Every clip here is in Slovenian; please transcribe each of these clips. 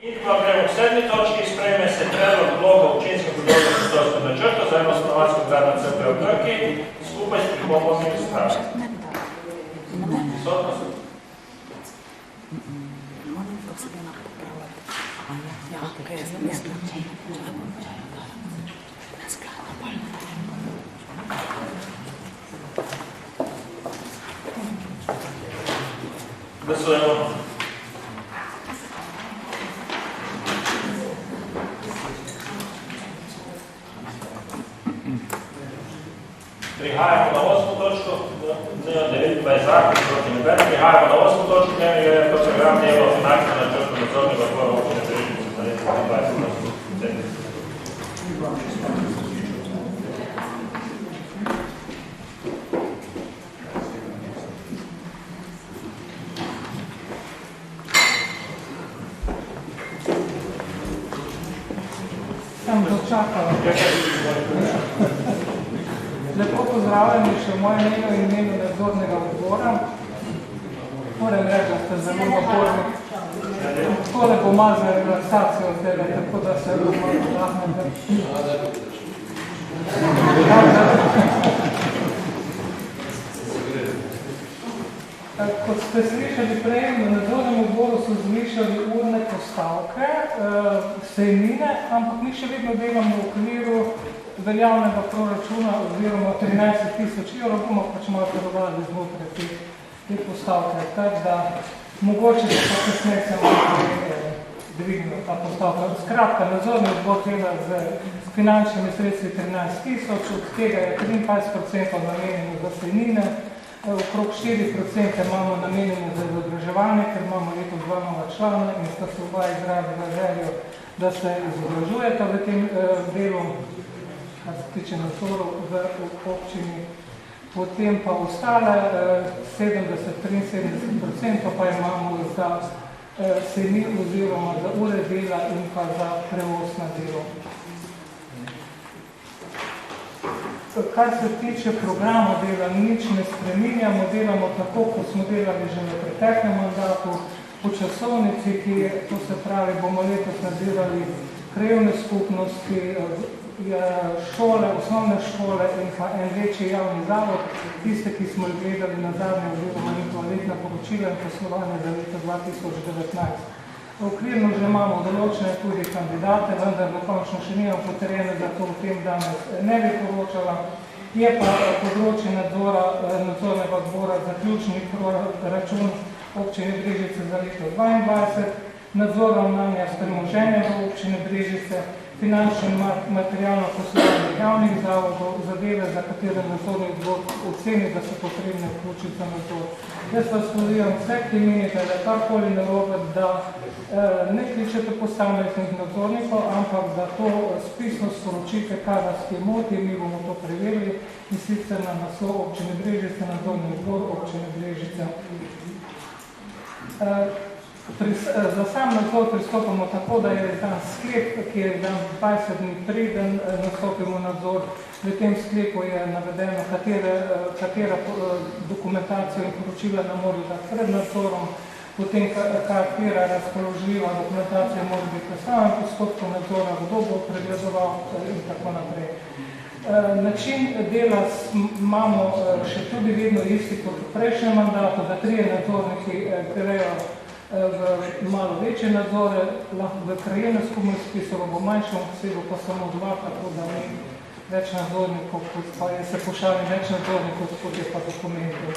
In pa gremo k 7. točki, sprejme se predlog odloka občinskem področju prostorskega načrta za enostanovanjsko gradnjo cerkve v Krki skupaj s pripombami v spravi. Prisotno se? Glasujemo. Prihajamo na 8. točko, 29 zakon, proti neben. Prihajamo na 8. točko, je to program delo finančnega načrta nadzornega odbora občine Brežice za leto 2020. Sem dočakala. Lepo pozdravljeni še v mojem imenu in imenu nadzornega odbora. Moram reči, da ste zelo naporni. Tole pomaga za relaksacijo od tega, tako da se lahko lahne. Kot ste slišali prej, na nadzornem odboru so zvišali urne postavke, sejnine, ampak mi še vedno delamo v okviru veljavnega proračuna oziroma 13 000 evrov, bomo pač malo prerovali znotraj te postavke. Tako da mogoče da pa kasneje se malo dvignil ta postavka. Skratka, nadzorni odbor dela z finančnimi sredstvi 13 000, od tega je 23% namenjeno za sejnine, okrog 4% imamo namenjeno za izobraževanje, ker imamo leto 2 nova člana in sta se oba izrazila željo, da se izobražujeta v tem delu, kar se tiče nadzorov v občini. Potem pa ostale 70-73% pa imamo za sejnin oziroma za ure dela in pa za prevoz na delo. Kar se tiče programa dela, nič ne spreminjamo, delamo tako, kot smo delali že v preteklem mandatu, po časovnici, ki to se pravi, bomo letos nadzirali krajevne skupnosti, šole, osnovne šole in pa en večji javni zavod, tiste, ki smo jih gledali na zadnje oziroma njihova letna poročila in poslovanje za leto 2019. Okvirno že imamo določene tudi kandidate, vendar dokončno še nimam potrjene, zato v tem danes ne bi poročala. Je pa področje nadzornega odbora zaključni račun občine Brežice za leto 2022, nadzor ravnanja s premoženjem v občine Brežice, finančno in materialno poslovanje javnih zavodov, zadeve, za katere nadzorni odbor oceni, da so potrebne vključiti za nadzor. Jaz vas pozivam vse, ki menite, da karkoli narobe, da ne kličete posameznih nadzornikov, ampak da to spisno sporočite, kaj vas ki moti, mi bomo to preverili in sicer na naslov občine Brežice, nadzorni odbor občine Brežice. Za sam nadzor pristopamo tako, da je izdan sklep, ki je izdan 20 dni preden nastopimo nadzor. V tem sklepu je navedeno, katera dokumentacija in poročila nam mora dati pred nadzorom, potem katera razpoložljiva dokumentacija mora biti v samem postopku nadzora, kdo bo pregledoval in tako naprej. Način dela imamo še tudi vedno isti kot v prejšnjem mandatu, da 3 nadzorniki grejo v malo večje nadzore, v krajevne skupnosti so v manjšem obsegu pa samo 2, tako da ni več nadzornikov, pa se pošali več nadzornikov, kot je pa dokumentov.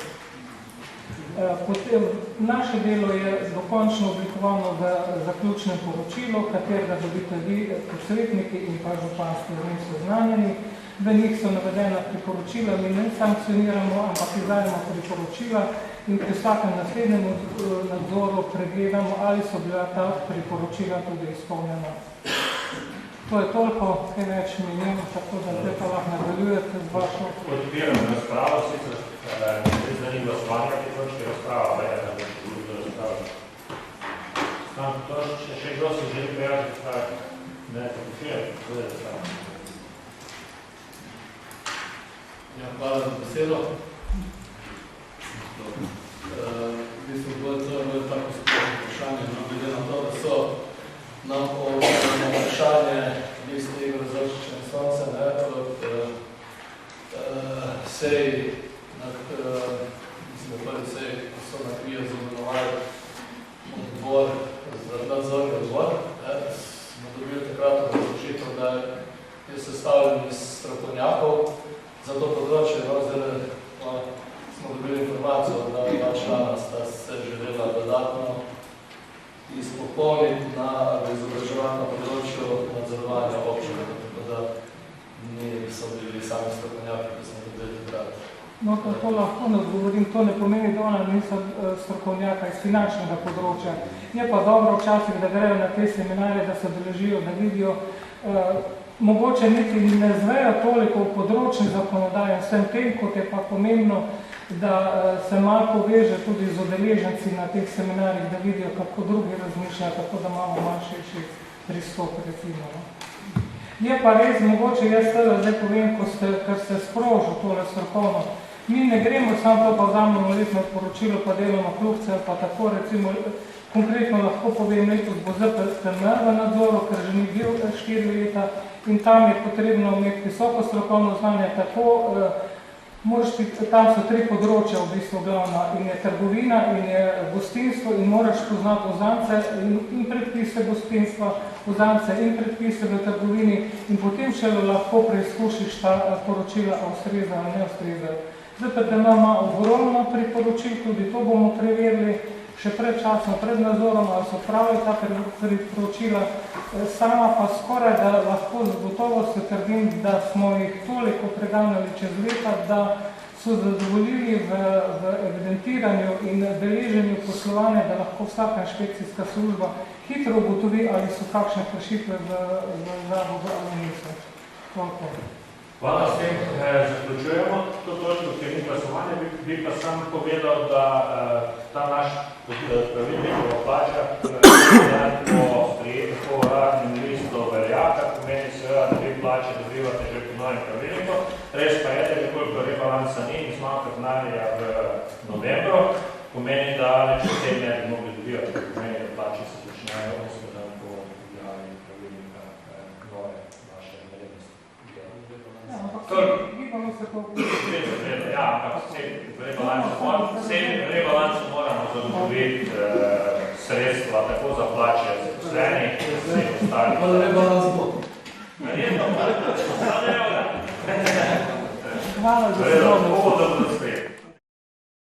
Naše delo je dokončno oblikovano v zaključnem poročilu, katerega dobite vi kot svetniki in pa županski z njim seznanjeni. V njih so navedena priporočila, mi ne sankcioniramo, ampak izdajamo priporočila in pri vsakem naslednjem nadzoru pregledamo, ali so bila ta priporočila tudi izpolnjena. To je toliko, kaj več menim, tako da zdaj pa lahko nadaljujete z vašo. Odpiram razpravo, sicer zdaj ni glasovanja, ki točki razprava, pa je druga razprava. Znam, še kdo se želi prijaviti razprave? Ne, potifiram, to je razprava. Ja, hvala za besedo. Mislim, da to je tako splošno vprašanje, no, glede na to, da so nam na vprašanje liste Igor Zorčiča in Sonce, od sej, mislim, da prvi sej, ko so na Krijo zamenovali odbor, nadzorni odbor, smo dobili takrat odločitev, da je sestavljen iz strokovnjakov za to področje, smo dobili informacijo, da dva člana sta se želela dodatno izpopolniti na izobraževalnem področju nadzorovanja občine, tako da so bili sami strokovnjaki, ki smo dobili takrat. No, to lahko ne odgovorim, to ne pomeni, da ona niso strokovnjaka iz finančnega področja. Je pa dobro včasih, da grejo na te seminarje, da se deležijo, da vidijo, mogoče niti ne zvejo toliko v področni zakonodaji, vsem tem, kot je pa pomembno, da se malo poveže tudi z udeleženci na teh seminarjih, da vidijo, kako drugi razmišljajo, tako da imamo malo širši pristop, recimo. Je pa res, mogoče jaz zdaj povem, ker ste sprožil tole strokovno. Mi ne gremo samo to, pa vzamemo letno poročilo, pa delamo klubce, pa tako, recimo, konkretno lahko povem, letos bo ZPTM v nadzoru, ker že ni bil 4 leta in tam je potrebno imeti visoko strokovno znanje, tako tam so 3 področja v bistvu glavna, in je trgovina, in je gostinstvo, in moraš poznati vzance in predpise gostinstva, vzance in predpise v trgovini, in potem šele lahko preizkušiš ta poročila, a ustrezajo ali ne ustrezajo. ZPTM ima ogromno priporočil, tudi to bomo preverili še predčasno, pred nadzorom, ali so pravi ta priporočila, sama pa skoraj, da lahko z gotovostjo trdim, da smo jih toliko preganjali čez leta, da so zadovoljili v evidentiranju in beleženju poslovanja, da lahko vsaka inšpekcijska služba hitro ugotovi, ali so kakšne kršitve v zavodu ali niso. Toliko. Hvala, s tem zaključujemo to točko, ker ni glasovanje, bi pa sam povedal, da ta naš pravilnik o plačah po sprejetju po uradnem listu velja, kar pomeni seveda, da vi plače dobivate že po novem pravilniku. Res pa je, da nekoliko rebalansa ni in zmanjka denarja v novembru, pomeni, da neče te ne bi mogli dobivati, pomeni, da plače se začnejo osmedan po objavljanju pravilnika nove naše vrednosti. Gibamo se to Ja, ampak vsem rebalansu moramo zagotoviti sredstva tako za plače zaposlenih, vsem ostalih. Pa da rebalans bo. Verjetno, pa da Hvala za